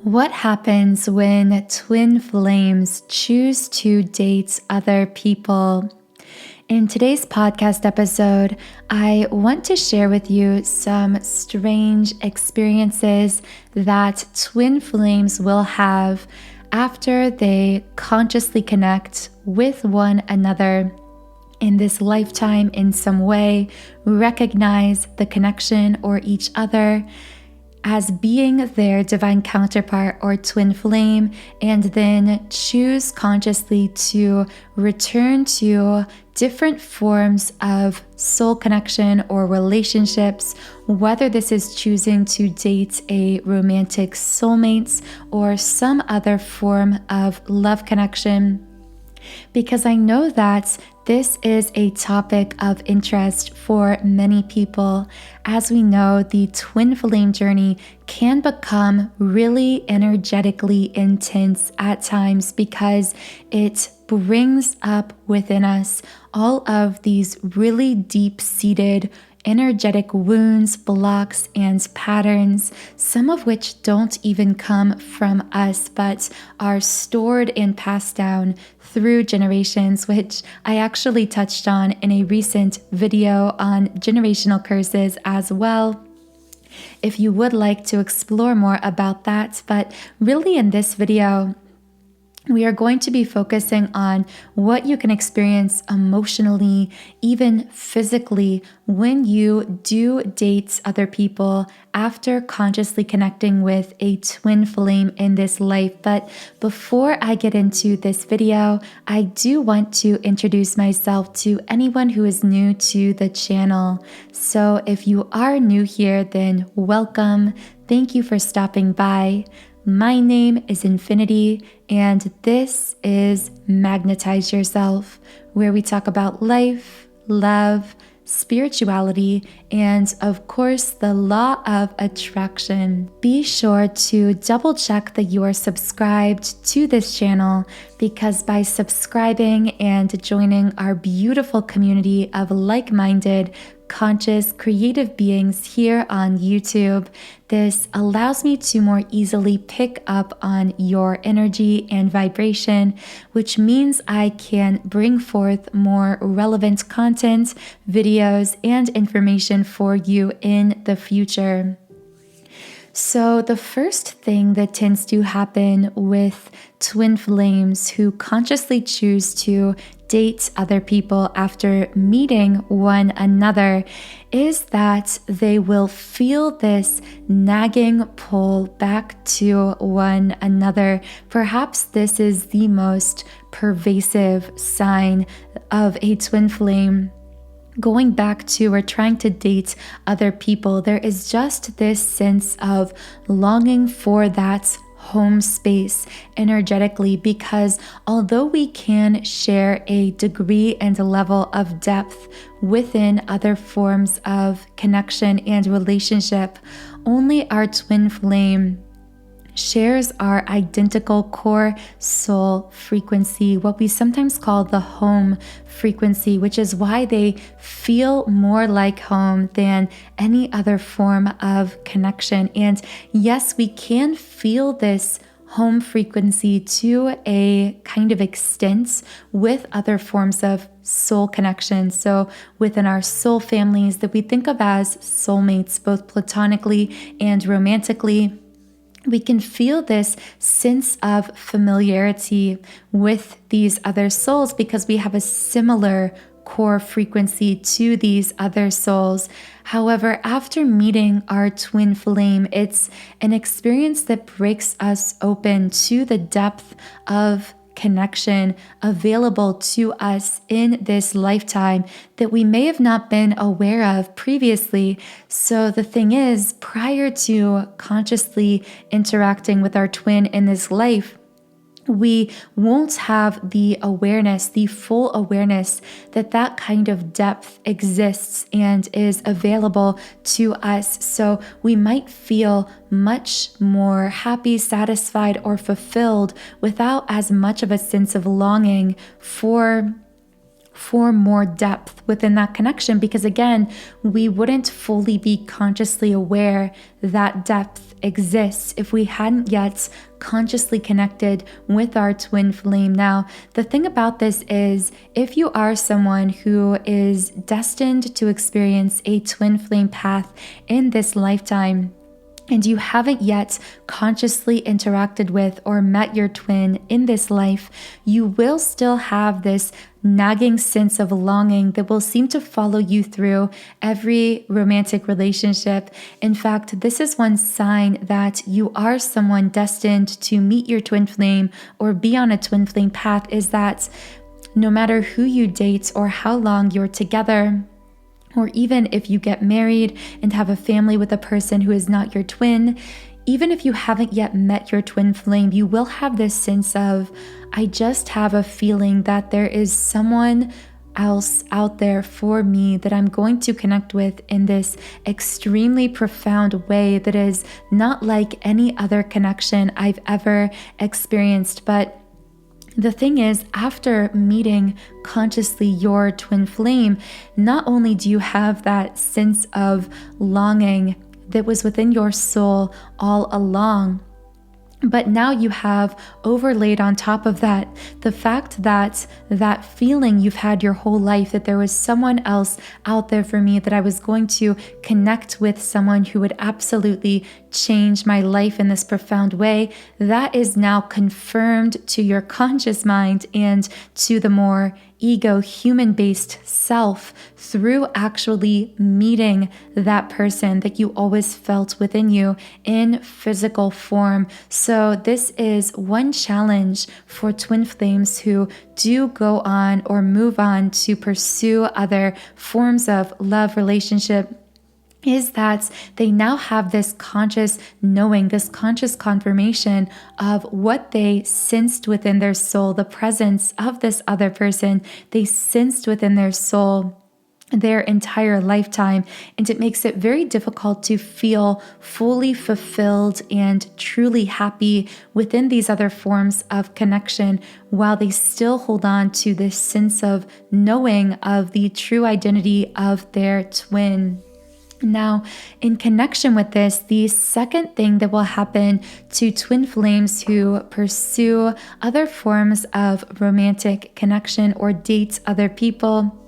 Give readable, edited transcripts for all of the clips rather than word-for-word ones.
What happens when twin flames choose to date other people? In today's podcast episode, I want to share with you some strange experiences that twin flames will have after they consciously connect with one another in this lifetime in some way, recognize the connection or each other as being their divine counterpart or twin flame, and then choose consciously to return to different forms of soul connection or relationships, whether this is choosing to date a romantic soulmate or some other form of love connection. Because I know that this is a topic of interest for many people. As we know, the twin flame journey can become really energetically intense at times because it brings up within us all of these really deep-seated energetic wounds, blocks, and patterns, some of which don't even come from us, but are stored and passed down through generations, which I actually touched on in a recent video on generational curses as well, if you would like to explore more about that. But really in this video, we are going to be focusing on what you can experience emotionally, even physically, when you do date other people after consciously connecting with a twin flame in this life. But before I get into this video, I do want to introduce myself to anyone who is new to the channel. So if you are new here, then welcome. Thank you for stopping by. My name is Infinity, and this is Magnetize Yourself, where we talk about life, love, spirituality, and of course, the law of attraction. Be sure to double check that you are subscribed to this channel, because by subscribing and joining our beautiful community of like-minded, conscious, creative beings here on YouTube, this allows me to more easily pick up on your energy and vibration, which means I can bring forth more relevant content, videos, and information for you in the future. So the first thing that tends to happen with twin flames who consciously choose to date other people after meeting one another is that they will feel this nagging pull back to one another. Perhaps this is the most pervasive sign of a twin flame going back to or trying to date other people. There is just this sense of longing for that home space energetically, because although we can share a degree and a level of depth within other forms of connection and relationship, only our twin flame shares our identical core soul frequency, what we sometimes call the home frequency, which is why they feel more like home than any other form of connection. And yes, we can feel this home frequency to a kind of extent with other forms of soul connection. So within our soul families that we think of as soulmates, both platonically and romantically, we can feel this sense of familiarity with these other souls because we have a similar core frequency to these other souls. However, after meeting our twin flame, it's an experience that breaks us open to the depth of connection available to us in this lifetime that we may have not been aware of previously. So the thing is, prior to consciously interacting with our twin in this life, we won't have the awareness, the full awareness that that kind of depth exists and is available to us. So we might feel much more happy, satisfied, or fulfilled without as much of a sense of longing for more depth within that connection, because again, we wouldn't fully be consciously aware that depth exist if we hadn't yet consciously connected with our twin flame. Now, the thing about this is, if you are someone who is destined to experience a twin flame path in this lifetime, and you haven't yet consciously interacted with or met your twin in this life, you will still have this nagging sense of longing that will seem to follow you through every romantic relationship. In fact, this is one sign that you are someone destined to meet your twin flame or be on a twin flame path, is that no matter who you date or how long you're together, or even if you get married and have a family with a person who is not your twin, even if you haven't yet met your twin flame, you will have this sense of, I just have a feeling that there is someone else out there for me that I'm going to connect with in this extremely profound way that is not like any other connection I've ever experienced. But the thing is, after meeting consciously your twin flame, not only do you have that sense of longing that was within your soul all along, but now you have overlaid on top of that the fact that that feeling you've had your whole life, that there was someone else out there for me, that I was going to connect with someone who would absolutely change my life in this profound way, that is now confirmed to your conscious mind and to the more ego, human-based self through actually meeting that person that you always felt within you in physical form. So this is one challenge for twin flames who do go on or move on to pursue other forms of love relationship, is that they now have this conscious knowing, this conscious confirmation of what they sensed within their soul, the presence of this other person they sensed within their soul their entire lifetime. And it makes it very difficult to feel fully fulfilled and truly happy within these other forms of connection while they still hold on to this sense of knowing of the true identity of their twin. Now, in connection with this, the second thing that will happen to twin flames who pursue other forms of romantic connection or date other people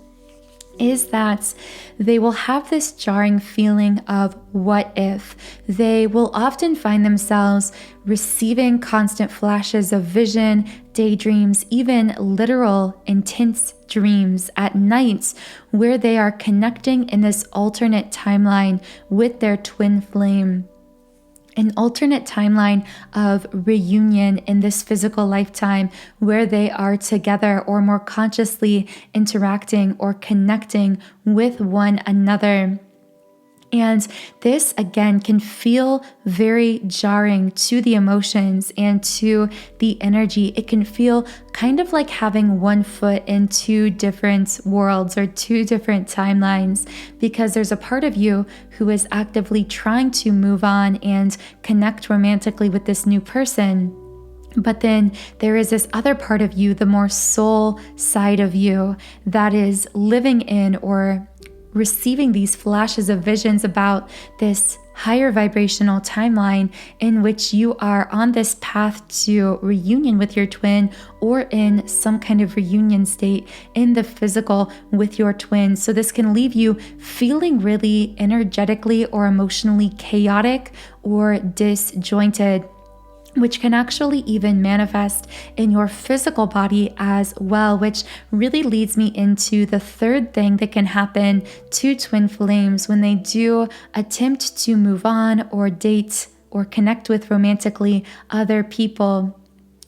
is that they will have this jarring feeling of what if. They will often find themselves receiving constant flashes of vision, daydreams, even literal intense dreams at night where they are connecting in this alternate timeline with their twin flame. An alternate timeline of reunion in this physical lifetime where they are together or more consciously interacting or connecting with one another. And this, again, can feel very jarring to the emotions and to the energy. It can feel kind of like having one foot in two different worlds or two different timelines, because there's a part of you who is actively trying to move on and connect romantically with this new person. But then there is this other part of you, the more soul side of you, that is living in or receiving these flashes of visions about this higher vibrational timeline in which you are on this path to reunion with your twin or in some kind of reunion state in the physical with your twin. So this can leave you feeling really energetically or emotionally chaotic or disjointed, which can actually even manifest in your physical body as well, which really leads me into the third thing that can happen to twin flames when they do attempt to move on or date or connect with romantically other people.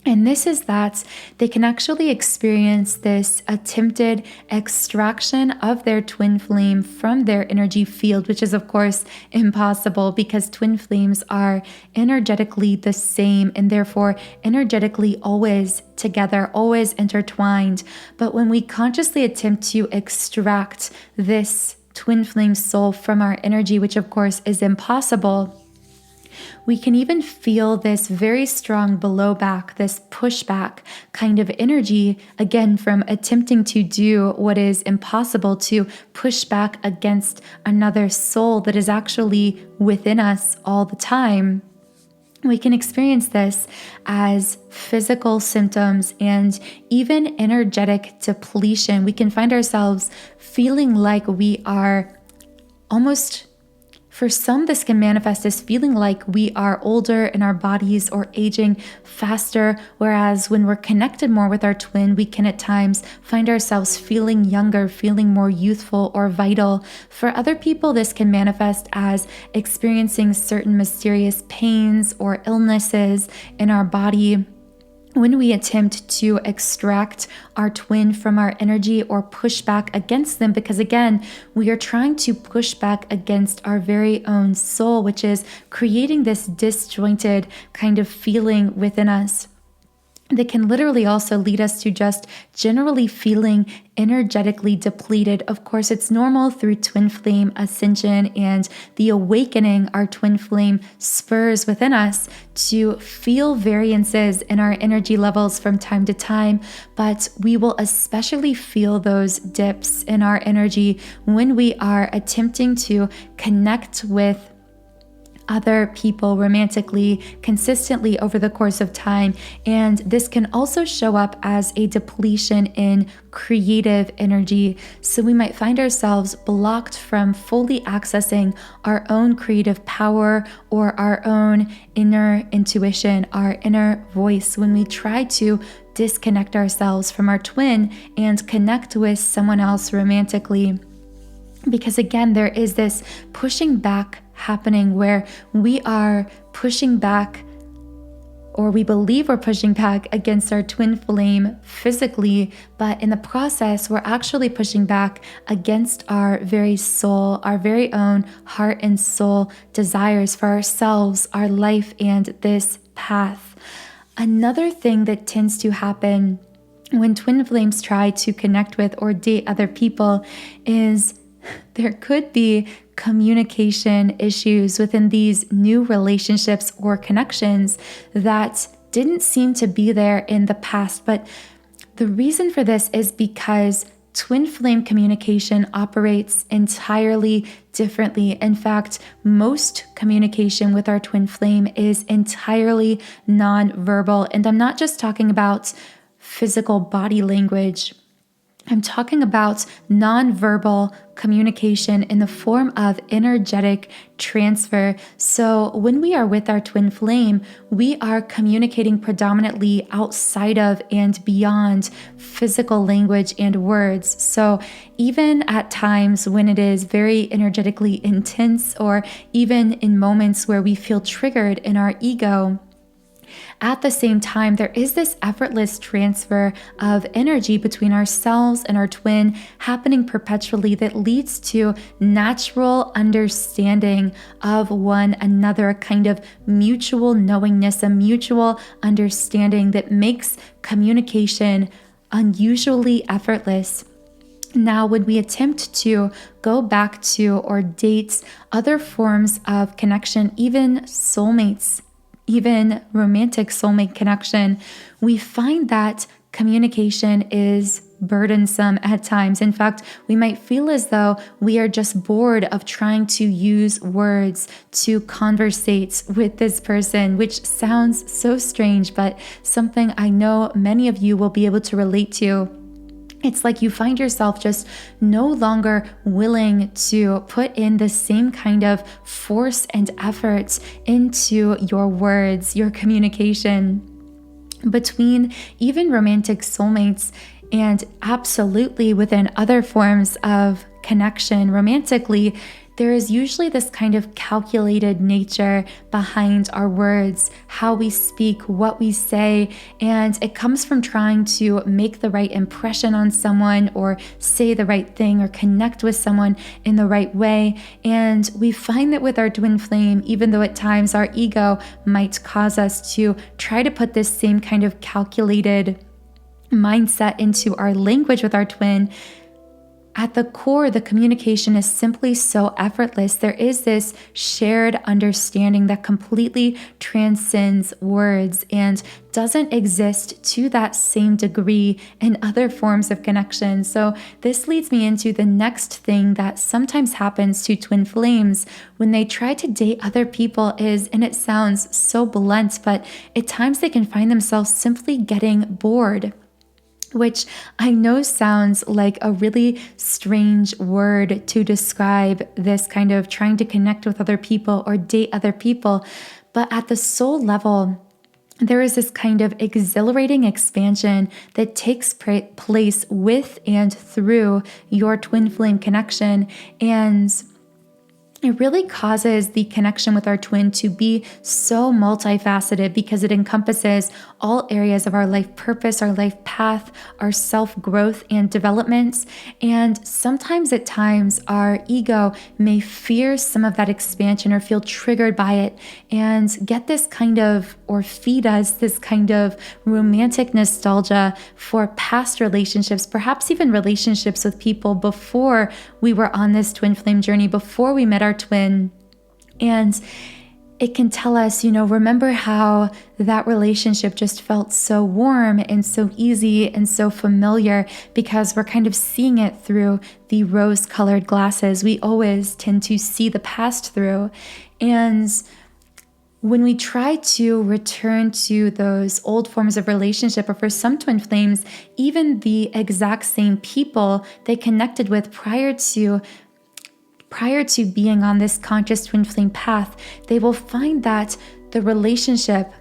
And this is that they can actually experience this attempted extraction of their twin flame from their energy field, which is of course impossible because twin flames are energetically the same and therefore energetically always together, always intertwined. But when we consciously attempt to extract this twin flame soul from our energy, which of course is impossible, we can even feel this very strong blowback, this pushback kind of energy, again, from attempting to do what is impossible, to push back against another soul that is actually within us all the time. We can experience this as physical symptoms and even energetic depletion. We can find ourselves feeling like we are almost, for some, this can manifest as feeling like we are older in our bodies or aging faster, whereas when we're connected more with our twin, we can at times find ourselves feeling younger, feeling more youthful or vital. For other people, this can manifest as experiencing certain mysterious pains or illnesses in our body. When we attempt to extract our twin from our energy or push back against them, because again, we are trying to push back against our very own soul, which is creating this disjointed kind of feeling within us. That can literally also lead us to just generally feeling energetically depleted. Of course, it's normal through twin flame ascension and the awakening our twin flame spurs within us to feel variances in our energy levels from time to time, but we will especially feel those dips in our energy when we are attempting to connect with other people romantically, consistently over the course of time. And this can also show up as a depletion in creative energy. So we might find ourselves blocked from fully accessing our own creative power or our own inner intuition, our inner voice, when we try to disconnect ourselves from our twin and connect with someone else romantically. Because again, there is this pushing back happening where we are pushing back, or we believe we're pushing back against our twin flame physically, but in the process, we're actually pushing back against our very soul, our very own heart and soul desires for ourselves, our life, and this path. Another thing that tends to happen when twin flames try to connect with or date other people is there could be communication issues within these new relationships or connections that didn't seem to be there in the past. But the reason for this is because twin flame communication operates entirely differently. In fact, most communication with our twin flame is entirely nonverbal. And I'm not just talking about physical body language. I'm talking about nonverbal communication in the form of energetic transfer. So when we are with our twin flame, we are communicating predominantly outside of and beyond physical language and words. So even at times when it is very energetically intense, or even in moments where we feel triggered in our ego, at the same time, there is this effortless transfer of energy between ourselves and our twin happening perpetually that leads to natural understanding of one another, a kind of mutual knowingness, a mutual understanding that makes communication unusually effortless. Now, when we attempt to go back to or date other forms of connection, even soulmates, even romantic soulmate connection, we find that communication is burdensome at times. In fact, we might feel as though we are just bored of trying to use words to conversate with this person, which sounds so strange, but something I know many of you will be able to relate to. It's like you find yourself just no longer willing to put in the same kind of force and effort into your words, your communication. Between even romantic soulmates and absolutely within other forms of connection romantically, there is usually this kind of calculated nature behind our words, how we speak, what we say, and it comes from trying to make the right impression on someone or say the right thing or connect with someone in the right way. And we find that with our twin flame, even though at times our ego might cause us to try to put this same kind of calculated mindset into our language with our twin, at the core, the communication is simply so effortless. There is this shared understanding that completely transcends words and doesn't exist to that same degree in other forms of connection. So this leads me into the next thing that sometimes happens to twin flames when they try to date other people is, and it sounds so blunt, but at times they can find themselves simply getting bored, which I know sounds like a really strange word to describe this kind of trying to connect with other people or date other people. But at the soul level, there is this kind of exhilarating expansion that takes place with and through your twin flame connection. And it really causes the connection with our twin to be so multifaceted because it encompasses all areas of our life purpose, our life path, our self-growth and development. And sometimes at times our ego may fear some of that expansion or feel triggered by it and get this kind of, or feed us this kind of romantic nostalgia for past relationships, perhaps even relationships with people before we were on this twin flame journey, before we met our twin. And it can tell us, remember how that relationship just felt so warm and so easy and so familiar, because we're kind of seeing it through the rose-colored glasses we always tend to see the past through. And when we try to return to those old forms of relationship, or for some twin flames, even the exact same people they connected with prior to being on this conscious twin flame path, they will find that the relationship,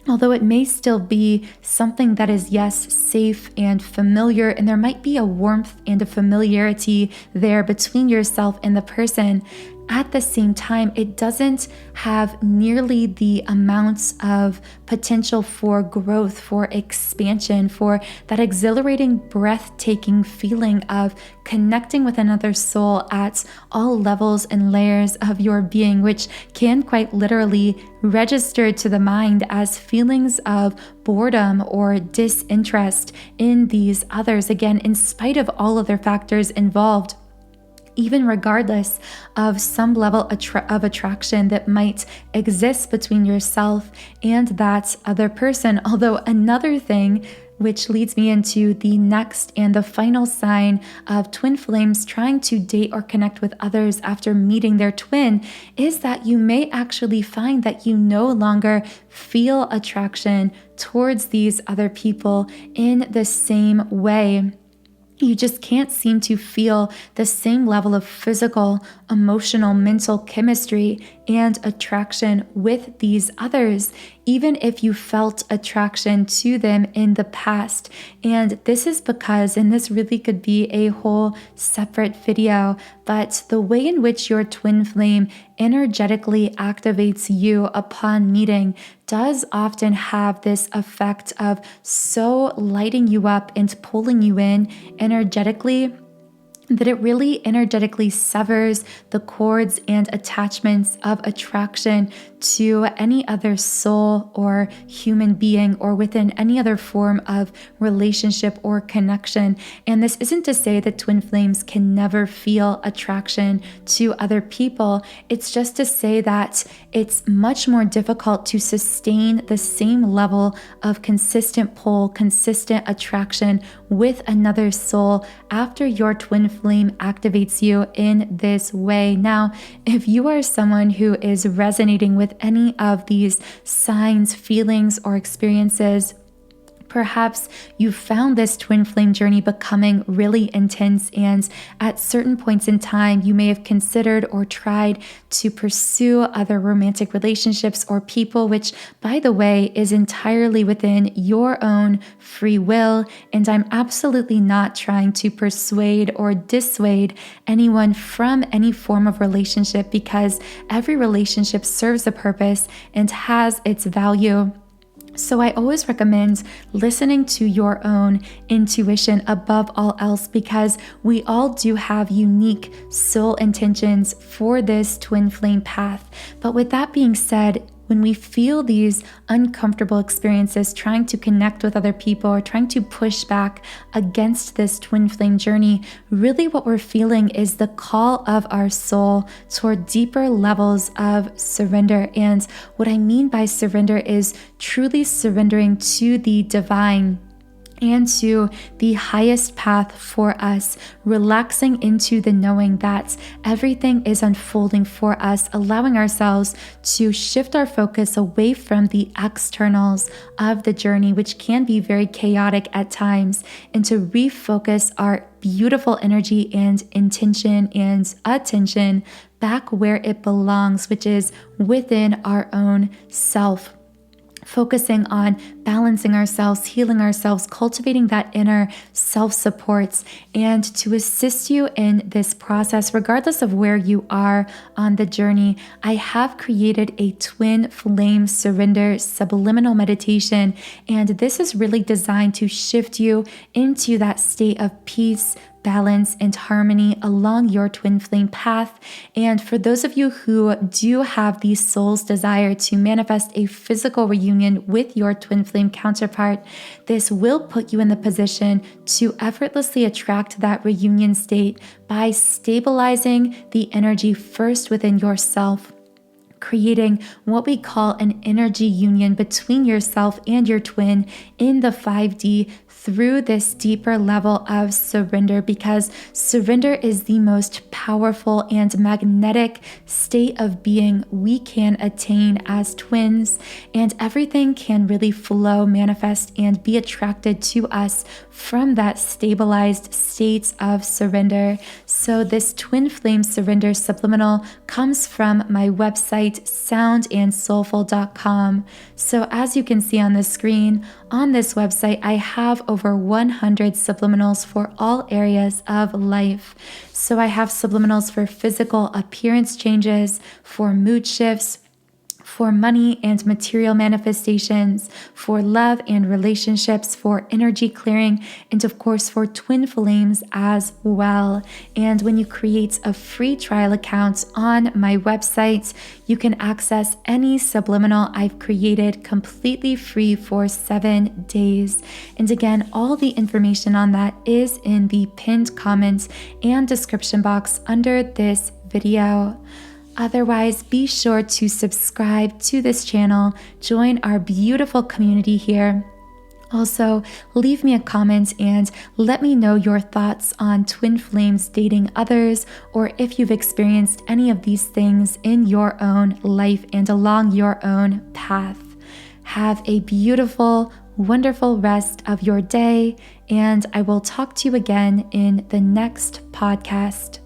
although it may still be something that is, yes, safe and familiar, and there might be a warmth and a familiarity there between yourself and the person, at the same time, it doesn't have nearly the amounts of potential for growth, for expansion, for that exhilarating, breathtaking feeling of connecting with another soul at all levels and layers of your being, which can quite literally register to the mind as feelings of boredom or disinterest in these others, again, in spite of all other factors involved, even regardless of some level of attraction that might exist between yourself and that other person. Although another thing, which leads me into the next and the final sign of twin flames trying to date or connect with others after meeting their twin, is that you may actually find that you no longer feel attraction towards these other people in the same way. You just can't seem to feel the same level of physical, emotional, mental chemistry and attraction with these others, even if you felt attraction to them in the past. And this is because, and this really could be a whole separate video, but the way in which your twin flame energetically activates you upon meeting does often have this effect of so lighting you up and pulling you in energetically that it really energetically severs the cords and attachments of attraction to any other soul or human being or within any other form of relationship or connection. And this isn't to say that twin flames can never feel attraction to other people. It's just to say that it's much more difficult to sustain the same level of consistent pull, consistent attraction with another soul after your twin flame activates you in this way. Now, if you are someone who is resonating with any of these signs, feelings, or experiences, perhaps you found this twin flame journey becoming really intense, and at certain points in time, you may have considered or tried to pursue other romantic relationships or people, which, by the way, is entirely within your own free will. And I'm absolutely not trying to persuade or dissuade anyone from any form of relationship, because every relationship serves a purpose and has its value. So I always recommend listening to your own intuition above all else, because we all do have unique soul intentions for this twin flame path. But with that being said, when we feel these uncomfortable experiences trying to connect with other people or trying to push back against this twin flame journey, really what we're feeling is the call of our soul toward deeper levels of surrender. And what I mean by surrender is truly surrendering to the divine and to the highest path for us, relaxing into the knowing that everything is unfolding for us, allowing ourselves to shift our focus away from the externals of the journey, which can be very chaotic at times, and to refocus our beautiful energy and intention and attention back where it belongs, which is within our own self. Focusing on balancing ourselves, healing ourselves, cultivating that inner self-support. And to assist you in this process, regardless of where you are on the journey, I have created a twin flame surrender subliminal meditation. And this is really designed to shift you into that state of peace, balance, and harmony along your twin flame path. And for those of you who do have the soul's desire to manifest a physical reunion with your twin flame counterpart, this will put you in the position to effortlessly attract that reunion state by stabilizing the energy first within yourself, creating what we call an energy union between yourself and your twin in the 5D through this deeper level of surrender, because surrender is the most powerful and magnetic state of being we can attain as twins, and everything can really flow, manifest, and be attracted to us from that stabilized state of surrender. So this twin flame surrender subliminal comes from my website, soundandsoulful.com. So as you can see on the screen, on this website, I have over 100 subliminals for all areas of life. So I have subliminals for physical appearance changes, for mood shifts, for money and material manifestations, for love and relationships, for energy clearing, and of course for twin flames as well. And when you create a free trial account on my website, you can access any subliminal I've created completely free for 7 days. And again, all the information on that is in the pinned comments and description box under this video. Otherwise, be sure to subscribe to this channel, join our beautiful community here. Also, leave me a comment and let me know your thoughts on twin flames dating others, or if you've experienced any of these things in your own life and along your own path. Have a beautiful, wonderful rest of your day, and I will talk to you again in the next podcast.